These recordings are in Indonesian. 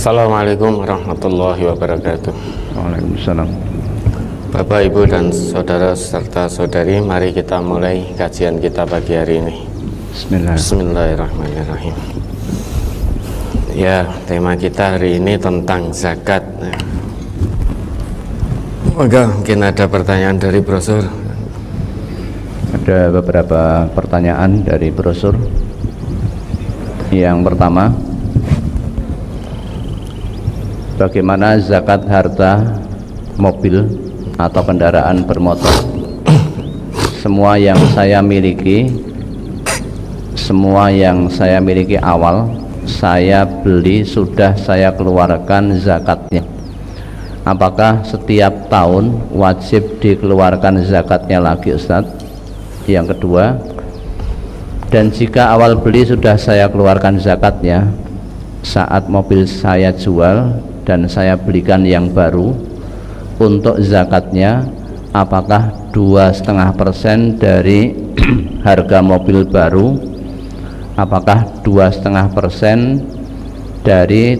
Assalamualaikum warahmatullahi wabarakatuh. Waalaikumsalam. Bapak, Ibu, dan saudara serta saudari, mari kita mulai kajian kita pagi hari ini. Bismillahirrahmanirrahim. Ya, tema kita hari ini tentang zakat. Moga mungkin ada pertanyaan dari brosur. Ada beberapa pertanyaan dari brosur. Yang pertama, bagaimana zakat harta mobil atau kendaraan bermotor? Semua yang saya miliki awal saya beli sudah saya keluarkan zakatnya. Apakah setiap tahun wajib dikeluarkan zakatnya lagi, Ustaz? Yang kedua, dan jika awal beli sudah saya keluarkan zakatnya, saat mobil saya jual dan saya belikan yang baru, untuk zakatnya apakah 2,5% dari harga mobil baru, apakah 2,5% dari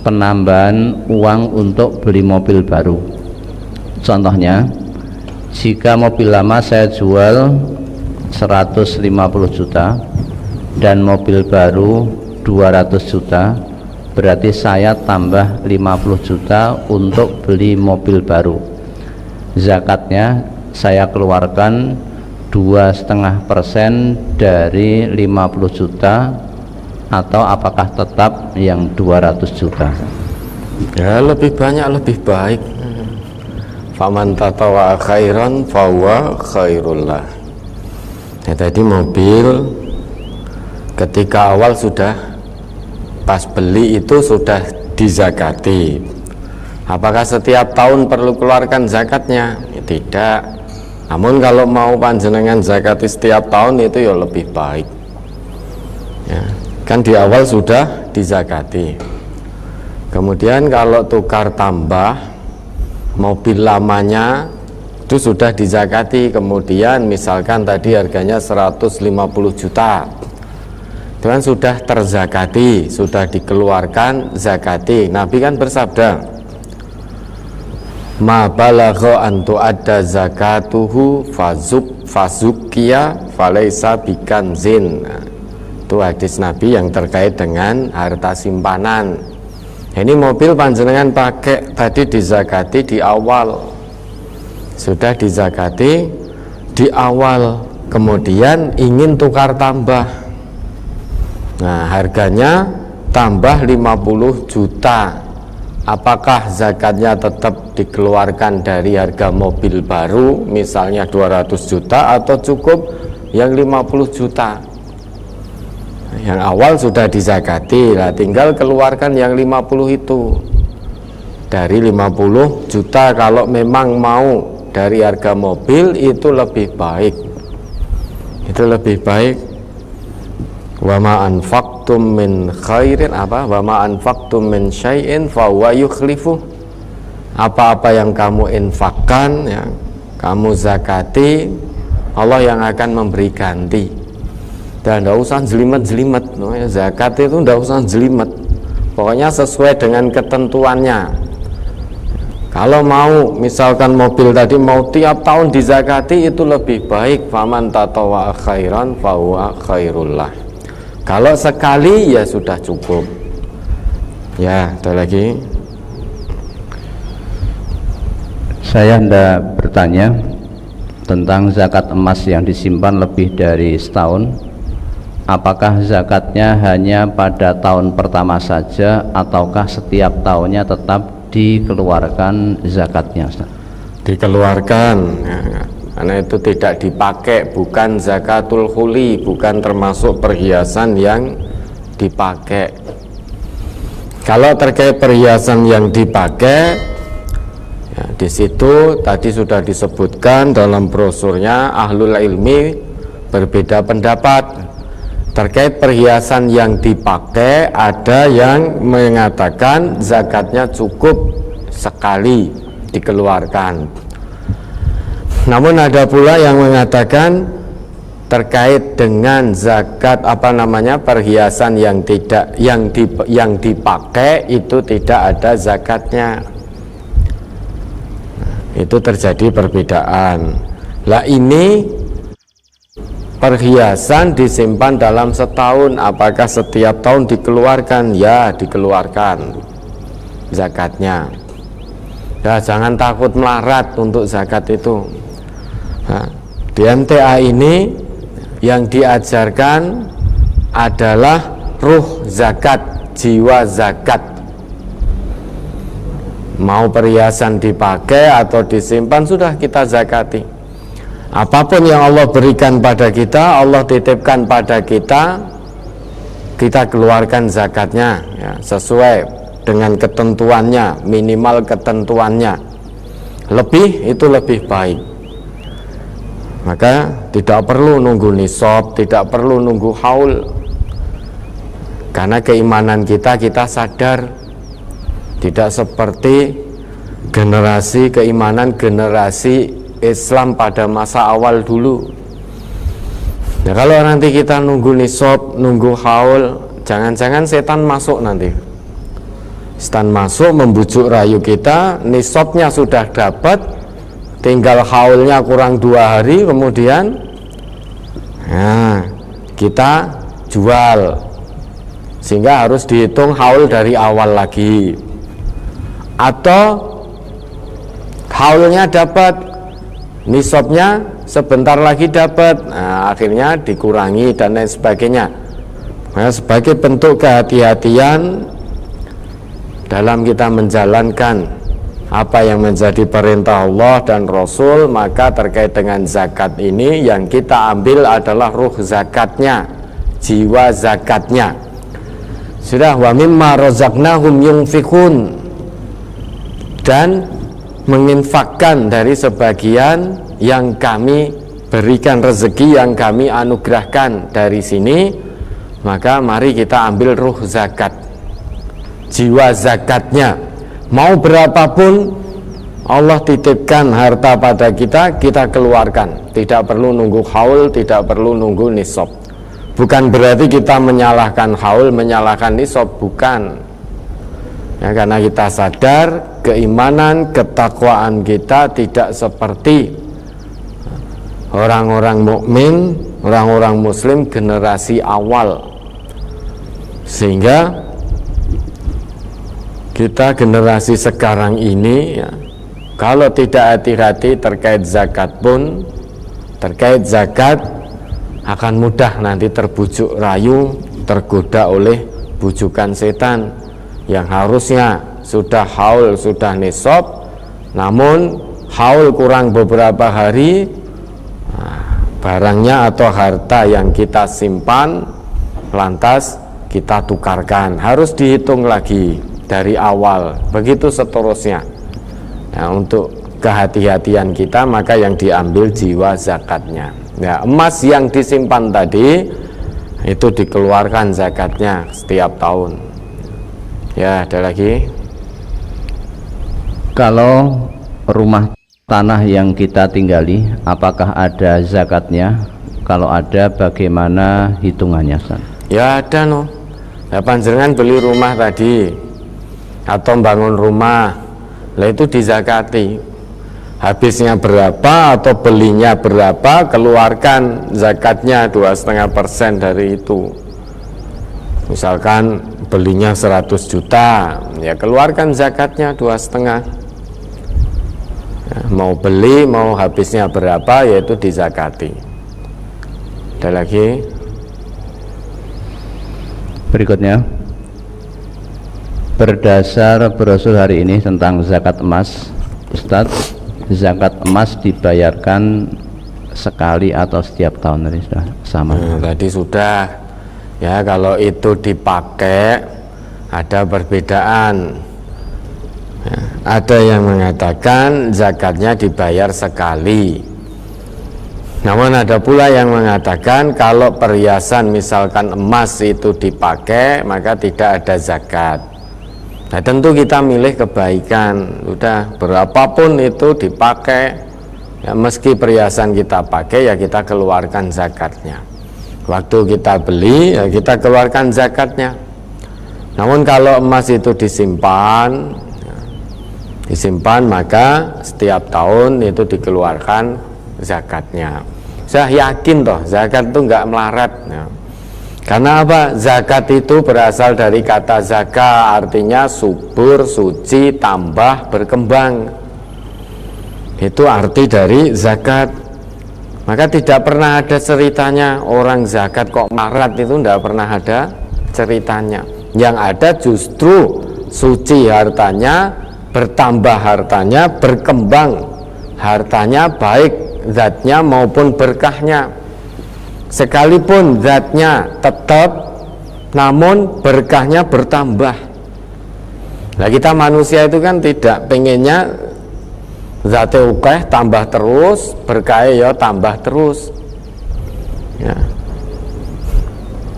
penambahan uang untuk beli mobil baru? Contohnya, jika mobil lama saya jual 150 juta dan mobil baru 200 juta, berarti saya tambah 50 juta untuk beli mobil baru. Zakatnya saya keluarkan 2,5% dari 50 juta, atau apakah tetap yang 200 juta? Ya, lebih banyak lebih baik. Faman tatawa khairan fahuwa khairullah. Ya, tadi mobil ketika awal sudah pas beli itu sudah dizakati. Apakah setiap tahun perlu keluarkan zakatnya? Ya, tidak. Namun kalau mau panjenengan zakati setiap tahun itu ya lebih baik. Ya, kan di awal sudah dizakati. Kemudian kalau tukar tambah mobil lamanya itu sudah dizakati, kemudian misalkan tadi harganya 150 juta, itu kan sudah terzakati, sudah dikeluarkan zakati. Nabi kan bersabda, ma balagha an tu'adda zakatuhu fazukkiya falaisa bikanzin. Itu hadis Nabi yang terkait dengan harta simpanan. Ini mobil panjenengan pakai tadi dizakati di awal, sudah dizakati di awal, kemudian ingin tukar tambah. Nah, harganya tambah 50 juta. Apakah zakatnya tetap dikeluarkan dari harga mobil baru, misalnya 200 juta, atau cukup yang 50 juta? Yang awal sudah dizakati, lah tinggal keluarkan yang 50 itu. Dari 50 juta kalau memang mau dari harga mobil, itu lebih baik. Itu lebih baik. Wa ma anfaqtum min khairin wa ma anfaqtum min syai'in fa huwa yukhlifu. Apa-apa yang kamu infakkan, ya, kamu zakati, Allah yang akan memberi ganti. Dan tidak usah jelimet-jelimet. Zakat itu tidak usah jelimet. Pokoknya sesuai dengan ketentuannya. Kalau mau misalkan mobil tadi mau tiap tahun dizakati, itu lebih baik. Faman tatawa khairan fahuwa khairullah. Kalau sekali ya sudah cukup. Ya, ada lagi. Saya hendak bertanya tentang zakat emas yang disimpan lebih dari setahun. Apakah zakatnya hanya pada tahun pertama saja, ataukah setiap tahunnya tetap dikeluarkan zakatnya, Ustaz? Dikeluarkan, ya, karena itu tidak dipakai, bukan zakatul khuli, bukan termasuk perhiasan yang dipakai. Kalau terkait perhiasan yang dipakai, ya, di situ tadi sudah disebutkan dalam brosurnya, ahlul ilmi berbeda pendapat. Terkait perhiasan yang dipakai, ada yang mengatakan zakatnya cukup sekali dikeluarkan. Namun ada pula yang mengatakan terkait dengan zakat perhiasan yang dipakai itu tidak ada zakatnya. Itu terjadi perbedaan. Lah ini perhiasan disimpan dalam setahun, apakah setiap tahun dikeluarkan? Ya, dikeluarkan zakatnya. Ya, jangan takut melarat untuk zakat itu. Nah, di MTA ini yang diajarkan adalah ruh zakat, jiwa zakat. Mau perhiasan dipakai atau disimpan, sudah kita zakati. Apapun yang Allah berikan pada kita, Allah titipkan pada kita, kita keluarkan zakatnya ya, sesuai dengan ketentuannya, minimal ketentuannya. Lebih itu lebih baik. Maka tidak perlu nunggu nisab, tidak perlu nunggu haul. Karena keimanan kita sadar, tidak seperti keimanan generasi Islam pada masa awal dulu. Nah, kalau nanti kita nunggu nisab, nunggu haul, jangan-jangan setan masuk nanti. Setan masuk membujuk rayu kita, nisabnya sudah dapat, tinggal haulnya kurang 2 hari, kemudian nah, kita jual, sehingga harus dihitung haul dari awal lagi. Atau haulnya dapat, nisabnya sebentar lagi dapat, nah, akhirnya dikurangi dan lain sebagainya. Nah, sebagai bentuk kehati-hatian dalam kita menjalankan apa yang menjadi perintah Allah dan Rasul, maka terkait dengan zakat ini yang kita ambil adalah ruh zakatnya, jiwa zakatnya. Sudah, wa mimma razaqnahum yunfikun, dan menginfakkan dari sebagian yang kami berikan, rezeki yang kami anugerahkan dari sini. Maka mari kita ambil ruh zakat, jiwa zakatnya. Mau berapapun Allah titipkan harta pada kita, kita keluarkan. Tidak perlu nunggu haul, tidak perlu nunggu nisab. Bukan berarti kita menyalahkan haul, menyalahkan nisab, bukan. Ya, karena kita sadar keimanan, ketakwaan kita tidak seperti orang-orang mukmin, orang-orang muslim generasi awal. Sehingga kita generasi sekarang ini ya, kalau tidak hati-hati terkait zakat pun, terkait zakat akan mudah nanti terbujuk rayu, tergoda oleh bujukan setan yang harusnya sudah haul, sudah nisab, namun haul kurang beberapa hari, barangnya atau harta yang kita simpan lantas kita tukarkan, harus dihitung lagi dari awal, begitu seterusnya. Nah, untuk kehati-hatian kita, maka yang diambil jiwa zakatnya. Ya, emas yang disimpan tadi itu dikeluarkan zakatnya setiap tahun. Ya, ada lagi. Kalau rumah tanah yang kita tinggali, apakah ada zakatnya? Kalau ada, bagaimana hitungannya, San? Ya ada no. Ya, panjenengan beli rumah tadi atau bangun rumah, lah itu dizakati. Habisnya berapa atau belinya berapa, keluarkan zakatnya 2,5% dari itu. Misalkan belinya 100 juta, ya keluarkan zakatnya 2,5. Ya, mau beli, mau habisnya berapa, yaitu dizakati. Ada lagi. Berikutnya, berdasar brosur hari ini tentang zakat emas, Ustadz, zakat emas dibayarkan sekali atau setiap tahun? Tadi sudah sama. Tadi sudah. Ya, kalau itu dipakai ada perbedaan. Ya, ada yang mengatakan zakatnya dibayar sekali. Namun ada pula yang mengatakan kalau perhiasan misalkan emas itu dipakai, maka tidak ada zakat. Nah, tentu kita milih kebaikan. Udah berapapun itu dipakai, Ya, meski perhiasan kita pakai ya kita keluarkan zakatnya. Waktu kita beli ya kita keluarkan zakatnya. Namun kalau emas itu disimpan maka setiap tahun itu dikeluarkan zakatnya. Saya yakin toh zakat itu nggak melarat ya. Karena apa? Zakat itu berasal dari kata zaka, artinya subur, suci, tambah, berkembang. Itu arti dari zakat. Maka tidak pernah ada ceritanya orang zakat kok melarat, itu tidak pernah ada ceritanya. Yang ada justru suci hartanya, bertambah hartanya, berkembang hartanya, baik zatnya maupun berkahnya. Sekalipun zatnya tetap, namun berkahnya bertambah. Nah kita manusia itu kan tidak pengennya zatnya ukeh tambah terus, berkah ya tambah terus ya.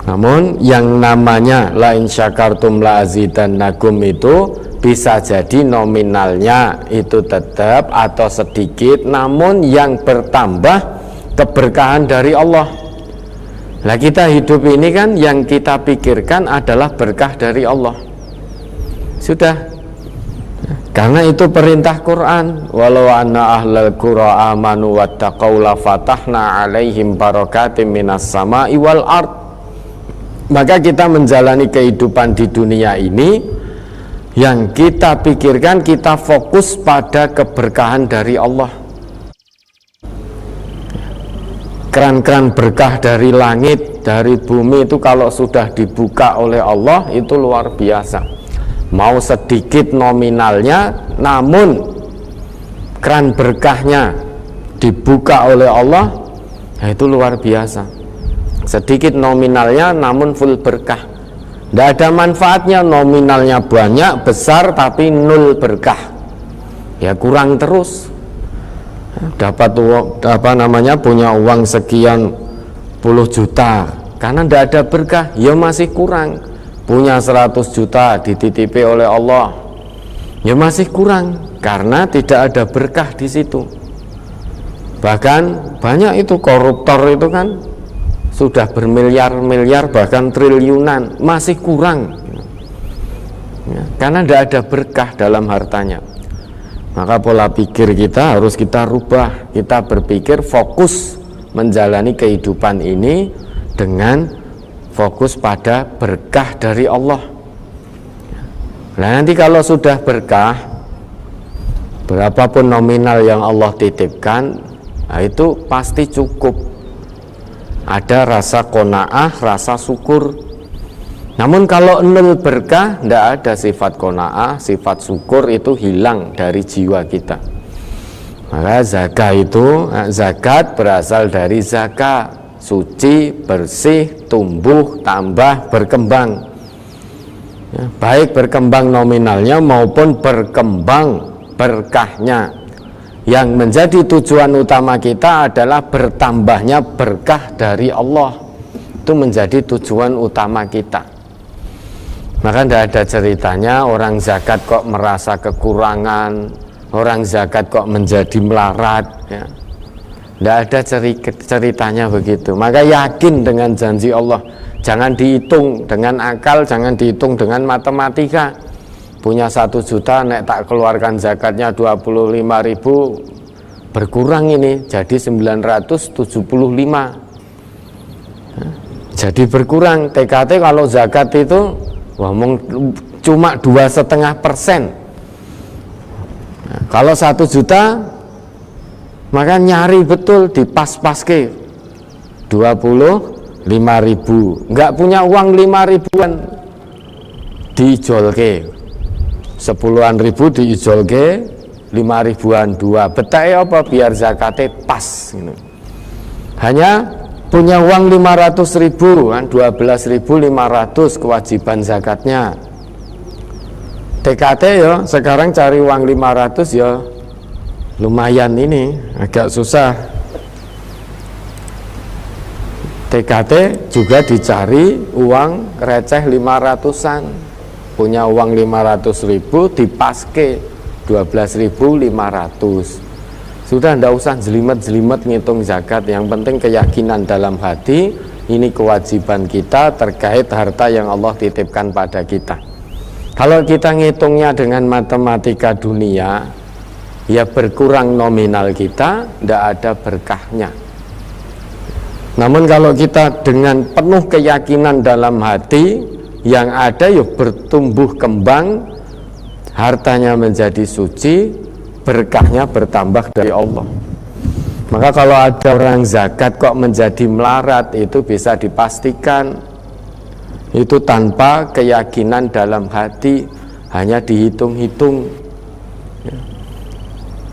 Namun yang namanya la in syakartum la azidannakum itu bisa jadi nominalnya itu tetap atau sedikit, namun yang bertambah keberkahan dari Allah. Nah kita hidup ini kan yang kita pikirkan adalah berkah dari Allah. Sudah. Karena itu perintah Quran, walau anna ahlal qura amanu wattaqau la fatahna alaihim barakatim minas sama'i wal ard. Maka kita menjalani kehidupan di dunia ini, yang kita pikirkan, kita fokus pada keberkahan dari Allah. Keran-keran berkah dari langit, dari bumi itu kalau sudah dibuka oleh Allah itu luar biasa. Mau sedikit nominalnya, namun keran berkahnya dibuka oleh Allah, ya itu luar biasa. Sedikit nominalnya, namun full berkah. Tidak ada manfaatnya nominalnya banyak, besar, tapi nol berkah. Ya kurang terus. Dapat punya uang sekian puluh juta, karena tidak ada berkah, ya masih kurang. Punya 100 juta dititipi oleh Allah, ya masih kurang karena tidak ada berkah di situ. Bahkan banyak itu koruptor itu kan sudah bermiliar-miliar bahkan triliunan, masih kurang ya, karena tidak ada berkah dalam hartanya. Maka pola pikir kita harus kita rubah. Kita berpikir fokus menjalani kehidupan ini dengan fokus pada berkah dari Allah. Nah nanti kalau sudah berkah, berapapun nominal yang Allah titipkan, nah itu pasti cukup. Ada rasa qanaah, rasa syukur. Namun kalau nol berkah, tidak ada sifat qanaah, sifat syukur itu hilang dari jiwa kita. Maka zakat berasal dari zakat. Suci, bersih, tumbuh, tambah, berkembang ya, baik berkembang nominalnya maupun berkembang berkahnya. Yang menjadi tujuan utama kita adalah bertambahnya berkah dari Allah. Itu menjadi tujuan utama kita. Maka tidak ada ceritanya orang zakat kok merasa kekurangan, orang zakat kok menjadi melarat ya. Tidak ada ceritanya begitu. Maka yakin dengan janji Allah. Jangan dihitung dengan akal, jangan dihitung dengan matematika. Punya 1 juta, nek tak keluarkan zakatnya 25.000, berkurang ini jadi 975. Jadi berkurang. TKT kalau zakat itu cuma 2,5%. Kalau 1 juta maka nyari betul di pas-paske 25.000, nggak punya uang 5.000-an diijolke 10-an ribu diijolke 5.000-an dua betai apa biar zakatnya pas gitu. Hanya punya uang 500.000 kan 12.500 kewajiban zakatnya. TKT ya sekarang cari uang 500 ya lumayan, ini agak susah. TKT juga dicari uang receh 500-an, punya uang 500.000 dipaske 12.500. Sudah tidak usah jelimet-jelimet ngitung zakat, yang penting keyakinan dalam hati, ini kewajiban kita terkait harta yang Allah titipkan pada kita. Kalau kita ngitungnya dengan matematika dunia, ya berkurang nominal kita, tidak ada berkahnya. Namun kalau kita dengan penuh keyakinan dalam hati, yang ada yuk bertumbuh kembang, hartanya menjadi suci, berkahnya bertambah dari Allah. Maka kalau ada orang zakat kok menjadi melarat, itu bisa dipastikan itu tanpa keyakinan dalam hati, hanya dihitung-hitung.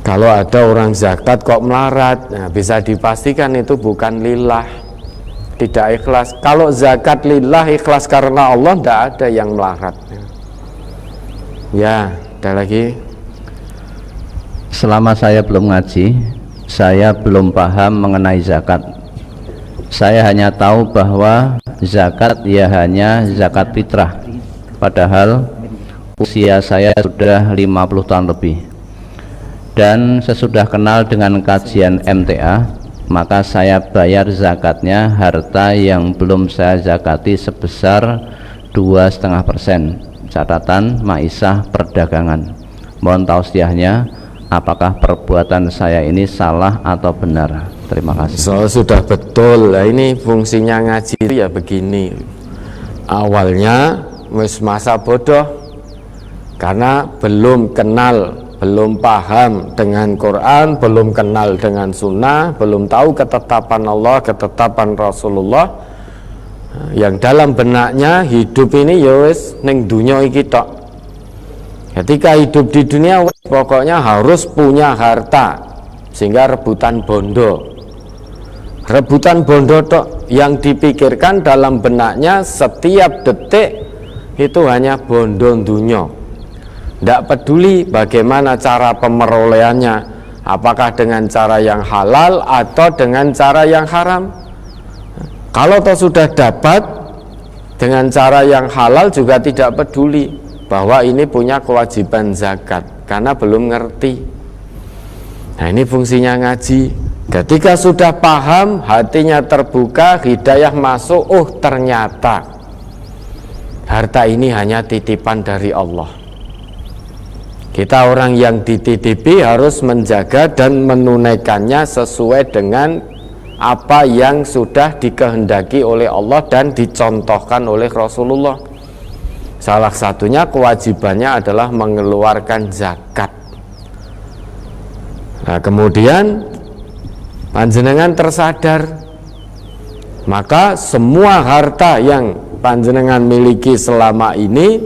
Kalau ada orang zakat kok melarat, nah bisa dipastikan itu bukan lillah, tidak ikhlas. Kalau zakat lillah, ikhlas karena Allah, tidak ada yang melarat. Ya, ada lagi. Selama saya belum ngaji, saya belum paham mengenai zakat. Saya hanya tahu bahwa zakat ya hanya zakat fitrah, padahal usia saya sudah 50 tahun lebih. Dan sesudah kenal dengan kajian MTA, maka saya bayar zakatnya harta yang belum saya zakati sebesar 2,5%. Catatan Maisah Perdagangan. Mohon tausiahnya, apakah perbuatan saya ini salah atau benar? Terima kasih. Sudah betul. Nah, ini fungsinya ngaji itu ya begini. Awalnya masa bodoh karena belum kenal, belum paham dengan Quran, belum kenal dengan sunnah, belum tahu ketetapan Allah, ketetapan Rasulullah. Yang dalam benaknya hidup ini ya wis ning dunya iki tok. Ketika hidup di dunia pokoknya harus punya harta, sehingga rebutan bondo tok. Yang dipikirkan dalam benaknya setiap detik itu hanya bondo dunia. Tidak peduli bagaimana cara pemerolehannya, apakah dengan cara yang halal atau dengan cara yang haram. Kalau toh sudah dapat dengan cara yang halal juga tidak peduli bahwa ini punya kewajiban zakat, karena belum ngerti. Nah, ini fungsinya ngaji. Ketika sudah paham, hatinya terbuka, hidayah masuk, oh ternyata harta ini hanya titipan dari Allah. Kita orang yang dititipi harus menjaga dan menunaikannya sesuai dengan apa yang sudah dikehendaki oleh Allah dan dicontohkan oleh Rasulullah. Salah satunya kewajibannya adalah mengeluarkan zakat. Nah, kemudian panjenengan tersadar, maka semua harta yang panjenengan miliki selama ini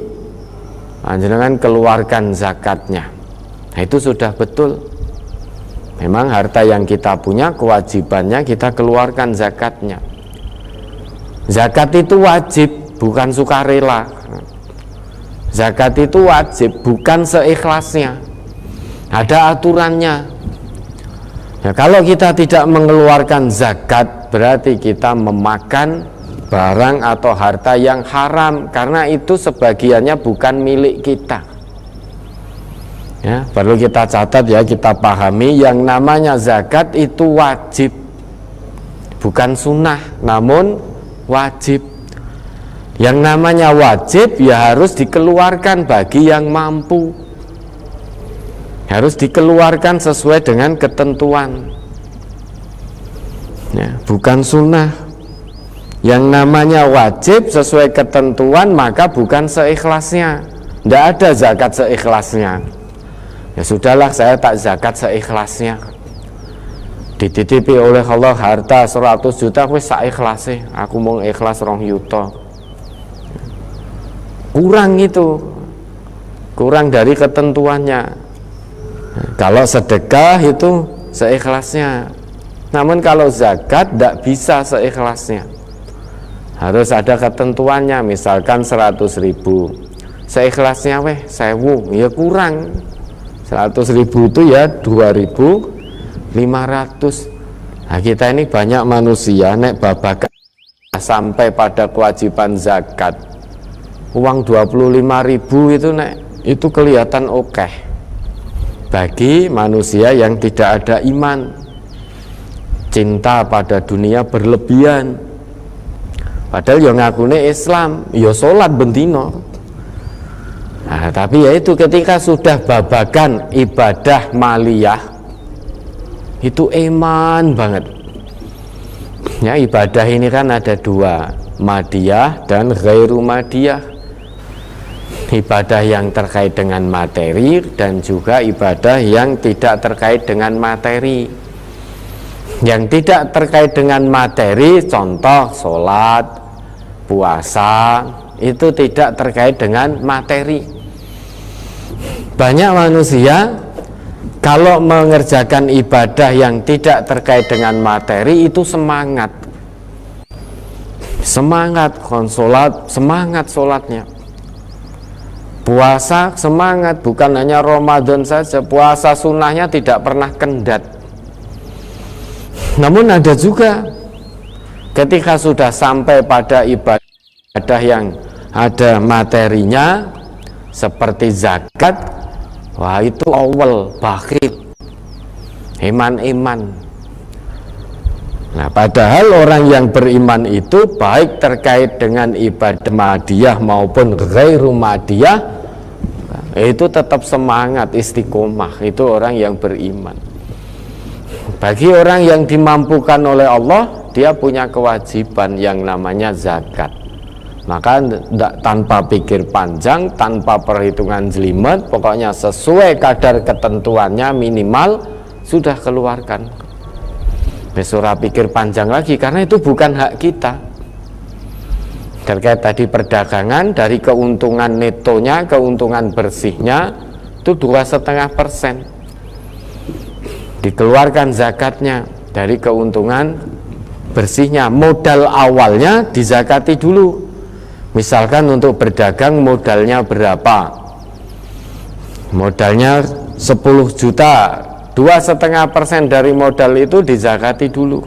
panjenengan keluarkan zakatnya. Nah, itu sudah betul. Memang harta yang kita punya kewajibannya kita keluarkan zakatnya. Zakat itu wajib, bukan sukarela. Zakat itu wajib, bukan seikhlasnya. Ada aturannya. Nah, kalau kita tidak mengeluarkan zakat, berarti kita memakan barang atau harta yang haram, karena itu sebagiannya bukan milik kita. Ya, perlu kita catat ya, kita pahami yang namanya zakat itu wajib, bukan sunnah, namun wajib. Yang namanya wajib ya harus dikeluarkan bagi yang mampu, harus dikeluarkan sesuai dengan ketentuan ya, bukan sunnah. Yang namanya wajib sesuai ketentuan, maka bukan seikhlasnya. Tidak ada zakat seikhlasnya. Ya sudahlah, saya tak zakat seikhlasnya. Dititipi oleh Allah harta 100 juta, wis sak ikhlase, aku mau ikhlas 2 juta. Kurang itu, kurang dari ketentuannya. Kalau sedekah itu seikhlasnya. Namun kalau zakat tidak bisa seikhlasnya, harus ada ketentuannya. Misalkan 100.000, seikhlasnya 1.000, ya kurang. 100.000 itu ya 2.500. Nah, kita ini banyak manusia nek babakan sampai pada kewajiban zakat, uang 25.000 itu nek itu kelihatan oke. bagi manusia yang tidak ada iman. Cinta pada dunia berlebihan, padahal yang ngakune Islam, ya sholat bentino. Nah, tapi ya itu ketika sudah babakan ibadah maliyah, itu iman banget. Ya, ibadah ini kan ada dua, madiyah dan ghairu madiyah. Ibadah yang terkait dengan materi dan juga ibadah yang tidak terkait dengan materi. Yang tidak terkait dengan materi, contoh sholat, puasa, itu tidak terkait dengan materi. Banyak manusia kalau mengerjakan ibadah yang tidak terkait dengan materi itu semangat konsolat, semangat sholatnya. Puasa semangat, bukan hanya Ramadan saja, puasa sunnahnya tidak pernah kendat. Namun ada juga ketika sudah sampai pada ibadah yang ada materinya seperti zakat, wah itu awal bakhil, iman. Nah, padahal orang yang beriman itu baik terkait dengan ibadah madiyah maupun ghairu madiyah, itu tetap semangat, istiqomah. Itu orang yang beriman. Bagi orang yang dimampukan oleh Allah, dia punya kewajiban yang namanya zakat. Maka tanpa pikir panjang, tanpa perhitungan jelimet, pokoknya sesuai kadar ketentuannya minimal, sudah keluarkan. Besora pikir panjang lagi, karena itu bukan hak kita. Terkait tadi perdagangan, dari keuntungan netonya, keuntungan bersihnya itu 2,5%. Dikeluarkan zakatnya dari keuntungan bersihnya. Modal awalnya dizakati dulu. Misalkan untuk berdagang modalnya berapa? Modalnya 10 juta, 2,5% dari modal itu dizakati dulu.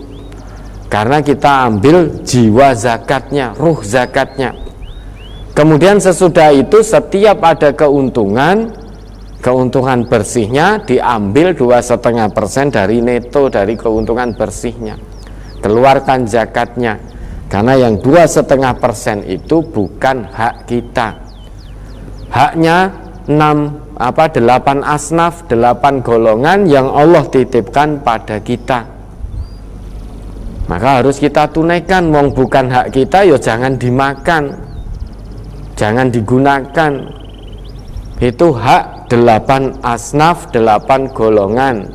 Karena kita ambil jiwa zakatnya, ruh zakatnya. Kemudian sesudah itu setiap ada keuntungan bersihnya diambil 2,5% dari neto dari keuntungan bersihnya. Keluarkan zakatnya. Karena yang 2,5% itu bukan hak kita. Haknya 8 asnaf, 8 golongan yang Allah titipkan pada kita. Maka harus kita tunaikan. Wong bukan hak kita, ya jangan dimakan, jangan digunakan. Itu hak 8 asnaf, 8 golongan,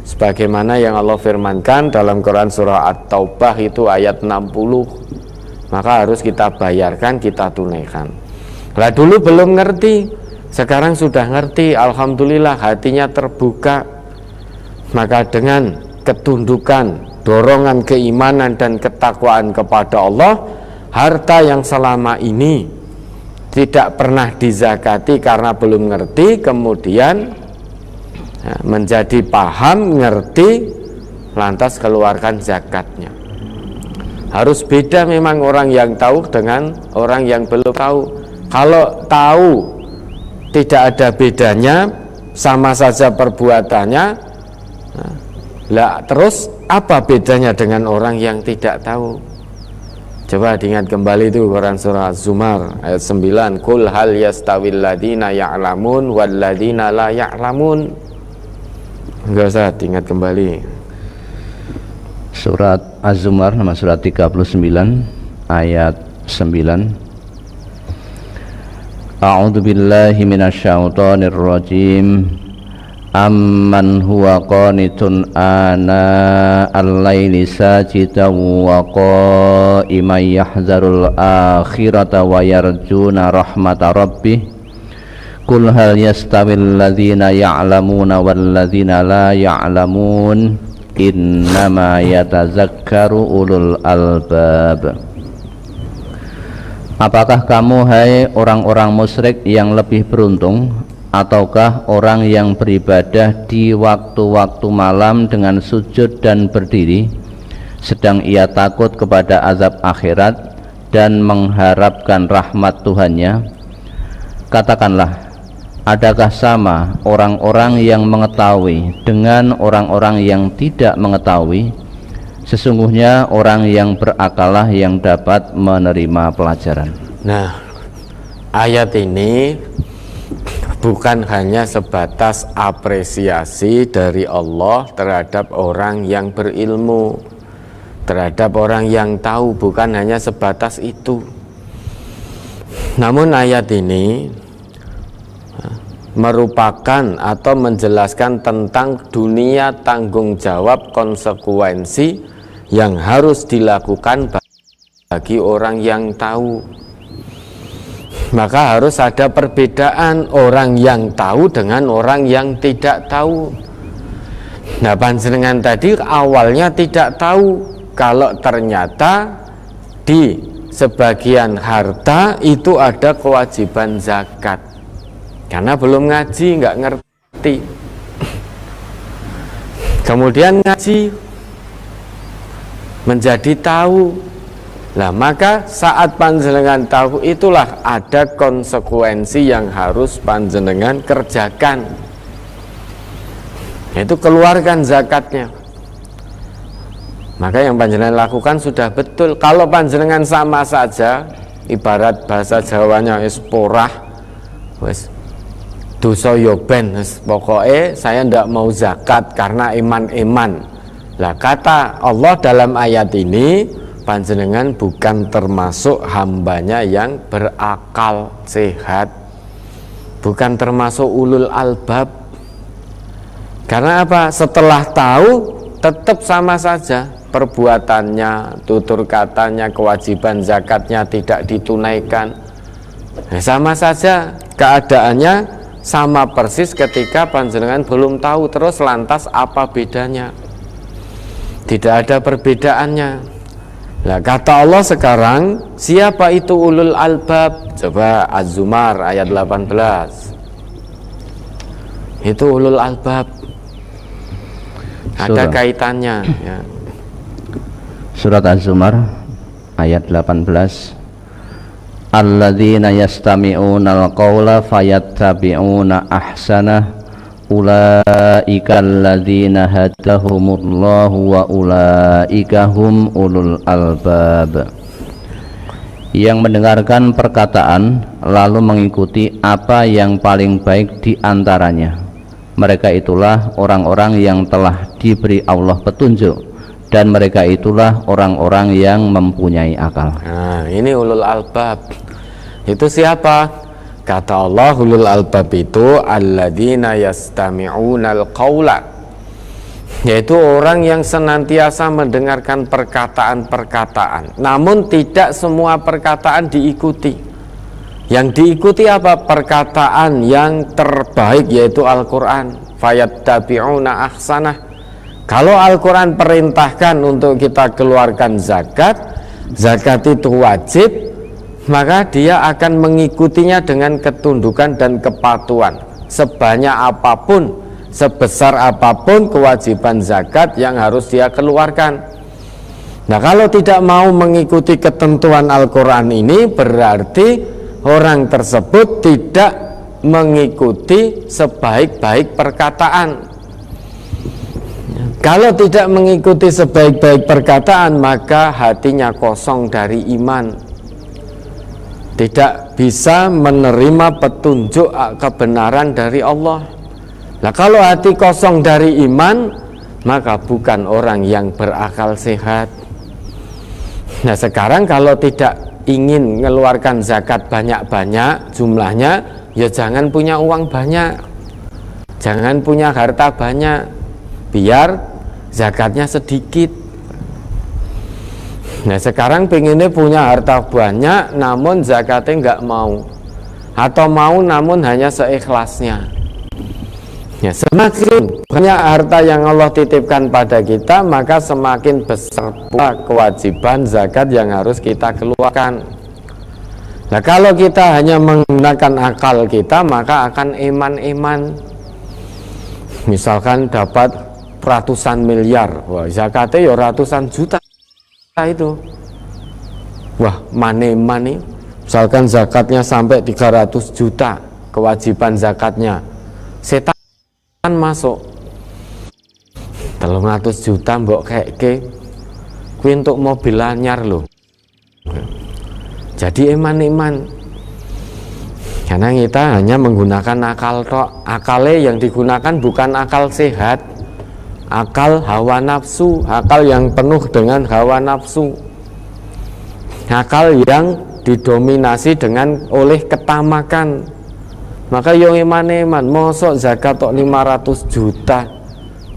sebagaimana yang Allah firmankan dalam Quran surah At-Taubah itu ayat 60. Maka harus kita bayarkan, kita tunaikan. Lah dulu belum ngerti, sekarang sudah ngerti, alhamdulillah hatinya terbuka. Maka dengan ketundukan, dorongan keimanan dan ketakwaan kepada Allah, harta yang selama ini tidak pernah dizakati karena belum ngerti, kemudian menjadi paham, ngerti, lantas keluarkan zakatnya. Harus beda memang orang yang tahu dengan orang yang belum tahu. Kalau tahu tidak ada bedanya, sama saja perbuatannya, lah terus apa bedanya dengan orang yang tidak tahu? Coba diingat kembali itu Quran surah Az-Zumar ayat 9, Qul hal yastawil ladina ya'lamun wal ladina la ya'lamun. Enggak usah diingat kembali. Surat Az-Zumar nama surat 39 ayat 9. A'udzu billahi minasyaitonir rajim. Amman huwa qanitun ana al-laili sajidan wa qa'iman yahzarul akhirata wa yarjuna rahmata rabbih. Qul hal yastawil ladzina ya'lamuna wal ladzina la ya'lamun innama yatazakkaru ulul albab. Apakah kamu hai orang-orang musyrik yang lebih beruntung, ataukah orang yang beribadah di waktu-waktu malam dengan sujud dan berdiri, sedang ia takut kepada azab akhirat dan mengharapkan rahmat Tuhannya? Katakanlah, adakah sama orang-orang yang mengetahui dengan orang-orang yang tidak mengetahui? Sesungguhnya orang yang berakalah yang dapat menerima pelajaran. Nah, ayat ini bukan hanya sebatas apresiasi dari Allah terhadap orang yang berilmu, terhadap orang yang tahu, bukan hanya sebatas itu. Namun ayat ini merupakan atau menjelaskan tentang dunia tanggung jawab konsekuensi yang harus dilakukan bagi orang yang tahu. Maka harus ada perbedaan orang yang tahu dengan orang yang tidak tahu. Nah, panjenengan tadi awalnya tidak tahu kalau ternyata di sebagian harta itu ada kewajiban zakat, karena belum ngaji, nggak ngerti. Kemudian ngaji, menjadi tahu. Lah, maka saat panjenengan tahu itulah ada konsekuensi yang harus panjenengan kerjakan, yaitu keluarkan zakatnya. Maka yang panjenengan lakukan sudah betul. Kalau panjenengan sama saja, ibarat bahasa Jawanya porah, wes dosa yo ben, pokoknya saya ndak mau zakat karena iman-iman. Lah, kata Allah dalam ayat ini, panjenengan bukan termasuk hambanya yang berakal sehat, bukan termasuk ulul albab. Karena apa? Setelah tahu tetap sama saja perbuatannya, tutur katanya, kewajiban zakatnya tidak ditunaikan. Nah, sama saja keadaannya, sama persis ketika panjenengan belum tahu. Terus lantas apa bedanya? Tidak ada perbedaannya. Nah, kata Allah sekarang, siapa itu ulul albab? Coba Az-Zumar ayat 18. Itu ulul albab. Ada kaitannya ya. Surat Az-Zumar ayat 18. Alladzina yastami'una al-qawla fayattabi'una ahsanah ulaika alladzina hadahumullahu wa ulaika hum ulul albab. Yang mendengarkan perkataan lalu mengikuti apa yang paling baik di antaranya, mereka itulah orang-orang yang telah diberi Allah petunjuk, dan mereka itulah orang-orang yang mempunyai akal. Nah, ini ulul albab. Itu siapa? Kata Allah, ulul albab itu alladzina yastami'unal qawla, yaitu orang yang senantiasa mendengarkan perkataan-perkataan, namun tidak semua perkataan diikuti. Yang diikuti apa? Perkataan yang terbaik, yaitu Al-Quran. Fayattabi'una ahsanah. Kalau Al-Quran perintahkan untuk kita keluarkan zakat, zakat itu wajib, maka dia akan mengikutinya dengan ketundukan dan kepatuhan. Sebanyak apapun, sebesar apapun kewajiban zakat yang harus dia keluarkan. Nah, kalau tidak mau mengikuti ketentuan Al-Quran ini, berarti orang tersebut tidak mengikuti sebaik-baik perkataan. Kalau tidak mengikuti sebaik-baik perkataan, maka hatinya kosong dari iman, tidak bisa menerima petunjuk kebenaran dari Allah. Nah, kalau hati kosong dari iman, maka bukan orang yang berakal sehat. Nah, sekarang kalau tidak ingin mengeluarkan zakat banyak-banyak jumlahnya, ya jangan punya uang banyak, jangan punya harta banyak, biar zakatnya sedikit. Nah, sekarang pengennya punya harta banyak namun zakatnya nggak mau, atau mau namun hanya seikhlasnya. Ya, semakin banyak harta yang Allah titipkan pada kita, maka semakin besar pula kewajiban zakat yang harus kita keluarkan. Nah, kalau kita hanya menggunakan akal kita, maka akan eman-eman. Misalkan dapat ratusan miliar, wah zakatnya ya ratusan juta itu. Wah, mane-mane. Misalkan zakatnya sampai 300 juta, kewajiban zakatnya, setan masuk 300 juta mbok keke kuwi untuk mobil anyar loh. Jadi iman-iman, karena kita hanya menggunakan akal tok. Akale yang digunakan bukan akal sehat, akal hawa nafsu, akal yang penuh dengan hawa nafsu, akal yang didominasi dengan oleh ketamakan. Maka yo iman-iman, mosok zakat tok 500 juta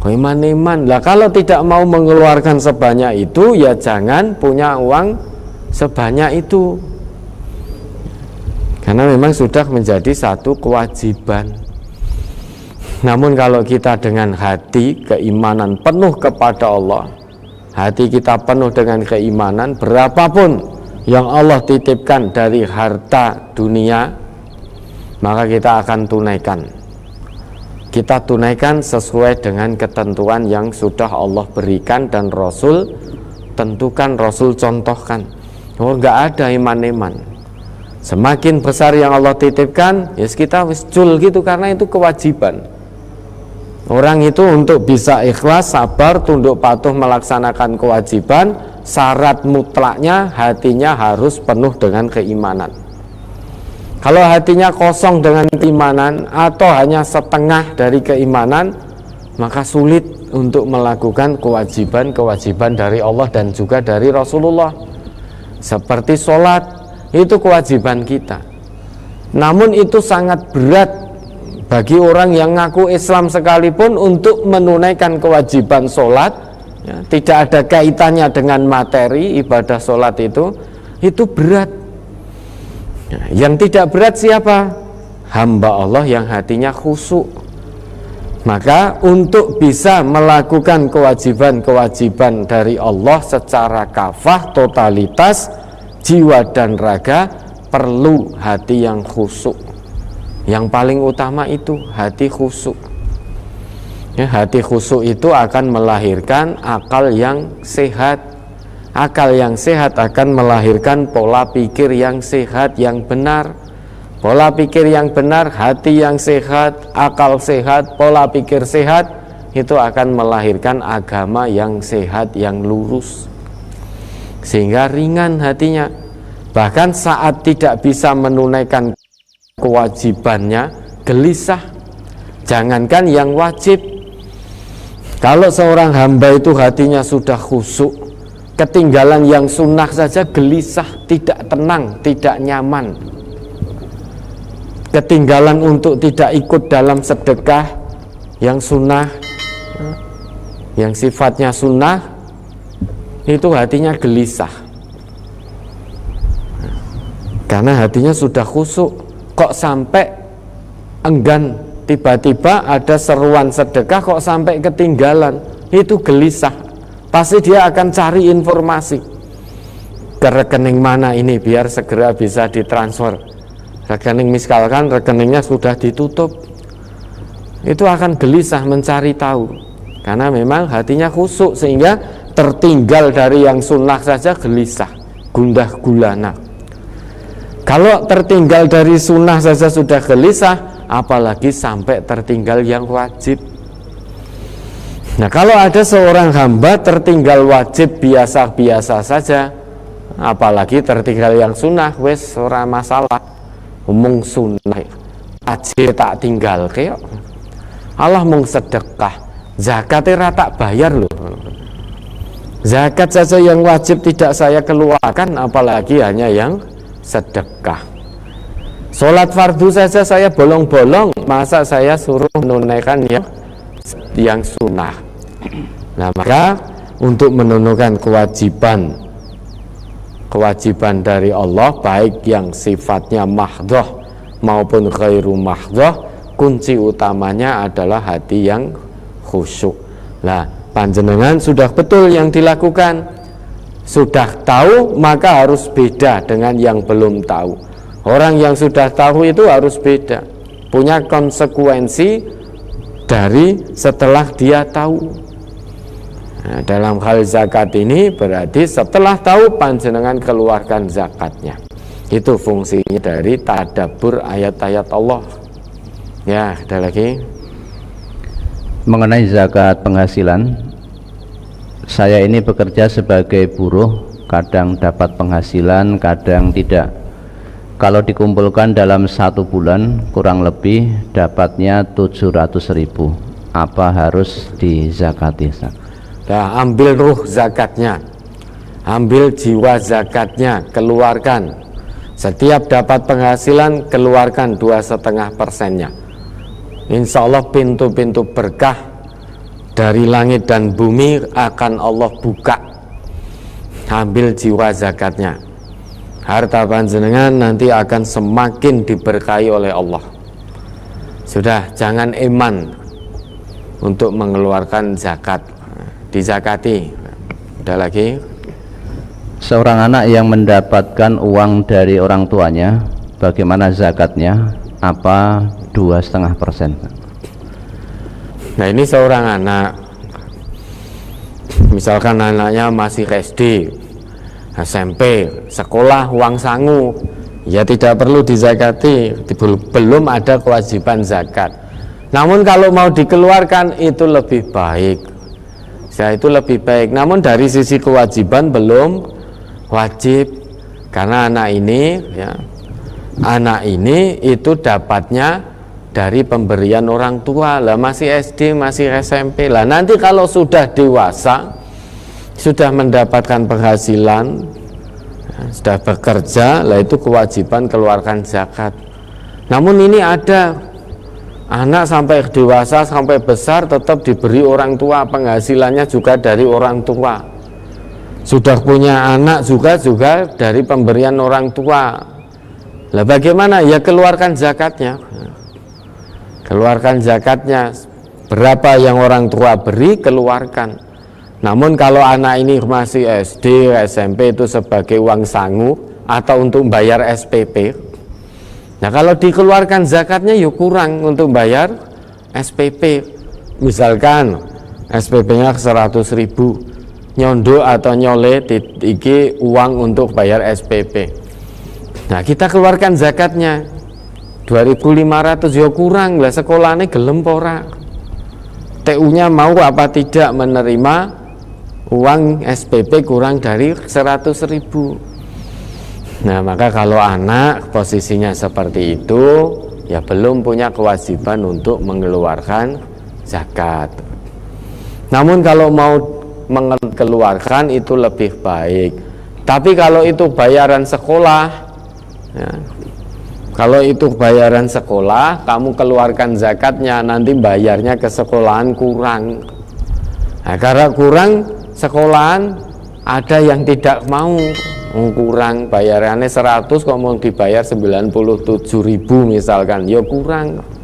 kok iman-iman. Lah kalau tidak mau mengeluarkan sebanyak itu, ya jangan punya uang sebanyak itu, karena memang sudah menjadi satu kewajiban. Namun kalau kita dengan hati keimanan penuh kepada Allah, hati kita penuh dengan keimanan, berapapun yang Allah titipkan dari harta dunia, maka kita akan tunaikan. Kita tunaikan sesuai dengan ketentuan yang sudah Allah berikan dan Rasul tentukan, Rasul contohkan. Oh, enggak ada iman-iman. Semakin besar yang Allah titipkan, ya kita wis jul gitu, karena itu kewajiban. Orang itu untuk bisa ikhlas, sabar, tunduk patuh melaksanakan kewajiban, syarat mutlaknya hatinya harus penuh dengan keimanan. Kalau hatinya kosong dengan keimanan atau hanya setengah dari keimanan, maka sulit untuk melakukan kewajiban-kewajiban dari Allah dan juga dari Rasulullah. Seperti sholat, itu kewajiban kita. Namun itu sangat berat bagi orang yang ngaku Islam sekalipun untuk menunaikan kewajiban sholat, ya, tidak ada kaitannya dengan materi ibadah sholat itu berat. Yang tidak berat siapa? Hamba Allah yang hatinya khusyuk. Maka untuk bisa melakukan kewajiban-kewajiban dari Allah secara kafah, totalitas, jiwa dan raga, perlu hati yang khusyuk. Yang paling utama itu hati khusyuk. Ya, hati khusyuk itu akan melahirkan akal yang sehat. Akal yang sehat akan melahirkan pola pikir yang sehat, yang benar. Pola pikir yang benar, hati yang sehat, akal sehat, pola pikir sehat, itu akan melahirkan agama yang sehat, yang lurus, sehingga ringan hatinya. Bahkan saat tidak bisa menunaikan kewajibannya, gelisah. Jangankan yang wajib, kalau seorang hamba itu hatinya sudah khusyuk, ketinggalan yang sunnah saja gelisah, tidak tenang, tidak nyaman. Ketinggalan untuk tidak ikut dalam sedekah yang sunnah, yang sifatnya sunnah, itu hatinya gelisah, karena hatinya sudah khusyuk. Kok sampai enggan, tiba-tiba ada seruan sedekah kok sampai ketinggalan, itu gelisah. Pasti dia akan cari informasi, ke rekening mana ini biar segera bisa ditransfer. Rekening misalkan rekeningnya sudah ditutup, itu akan gelisah mencari tahu, karena memang hatinya khusyuk, sehingga tertinggal dari yang sunnah saja gelisah, gundah gulana. Kalau tertinggal dari sunnah saja sudah gelisah, apalagi sampai tertinggal yang wajib. Nah, kalau ada seorang hamba tertinggal wajib biasa-biasa saja, apalagi tertinggal yang sunnah, wes ora masalah. Umum sunnah, wajib tak tinggal kek. Allah mung sedekah, zakatnya tak bayar loh. Zakat saja yang wajib tidak saya keluarkan, apalagi hanya yang sedekah. Sholat fardu saja saya bolong-bolong, masa saya suruh menunaikan yang sunnah. Nah, maka untuk menunaikan kewajiban dari Allah, baik yang sifatnya mahdhah maupun ghairu mahdhah, kunci utamanya adalah hati yang khusyuk. Nah, panjenengan sudah betul yang dilakukan, sudah tahu, maka harus beda dengan yang belum tahu. Orang yang sudah tahu itu harus beda, punya konsekuensi dari setelah dia tahu. Nah, dalam hal zakat ini berarti setelah tahu panjenengan keluarkan zakatnya. Itu fungsinya dari tadabbur ayat-ayat Allah. Ya, ada lagi. Mengenai zakat penghasilan, saya ini bekerja sebagai buruh, kadang dapat penghasilan, kadang tidak. Kalau dikumpulkan dalam 1 bulan kurang lebih dapatnya 700.000. Apa harus dizakati? Nah, ambil ruh zakatnya, ambil jiwa zakatnya, keluarkan. Setiap dapat penghasilan keluarkan 2,5%-nya. Insya Allah pintu-pintu berkah dari langit dan bumi akan Allah buka. Ambil jiwa zakatnya, harta panjenengan nanti akan semakin diberkahi oleh Allah. Sudah, jangan eman untuk mengeluarkan zakat, dizakati. Ada lagi. Seorang anak yang mendapatkan uang dari orang tuanya, bagaimana zakatnya? Apa 2,5%? Nah, ini seorang anak, misalkan anaknya masih SD, SMP, sekolah uang sangu, ya tidak perlu dizakati, belum ada kewajiban zakat. Namun kalau mau dikeluarkan itu lebih baik, itu lebih baik. Namun dari sisi kewajiban belum wajib, karena anak ini itu dapatnya dari pemberian orang tua. Lah masih SD, masih SMP. Lah nanti kalau sudah dewasa, sudah mendapatkan penghasilan, sudah bekerja, lah itu kewajiban keluarkan zakat. Namun ini ada anak sampai dewasa, sampai besar tetap diberi orang tua, penghasilannya juga dari orang tua. Sudah punya anak juga dari pemberian orang tua. Lah bagaimana? Ya keluarkan zakatnya. Keluarkan zakatnya. Berapa yang orang tua beri, keluarkan. Namun kalau anak ini masih SD, SMP itu sebagai uang sangu atau untuk bayar SPP. Nah kalau dikeluarkan zakatnya ya kurang untuk bayar SPP. Misalkan SPP-nya 100.000, nyondo atau nyole iki uang untuk bayar SPP. Nah kita keluarkan zakatnya 2.500, ya kurang lah, sekolahnya gelem pora, TU-nya mau apa tidak menerima uang SPP kurang dari 100.000. Nah maka kalau anak posisinya seperti itu, ya belum punya kewajiban untuk mengeluarkan zakat. Namun kalau mau mengeluarkan itu lebih baik. Tapi kalau itu bayaran sekolah, ya, kalau itu bayaran sekolah, kamu keluarkan zakatnya, nanti bayarnya ke sekolahan kurang. Nah, karena kurang sekolahan, ada yang tidak mau, kurang bayarannya 100 kok mau dibayar 97.000 misalkan, ya kurang.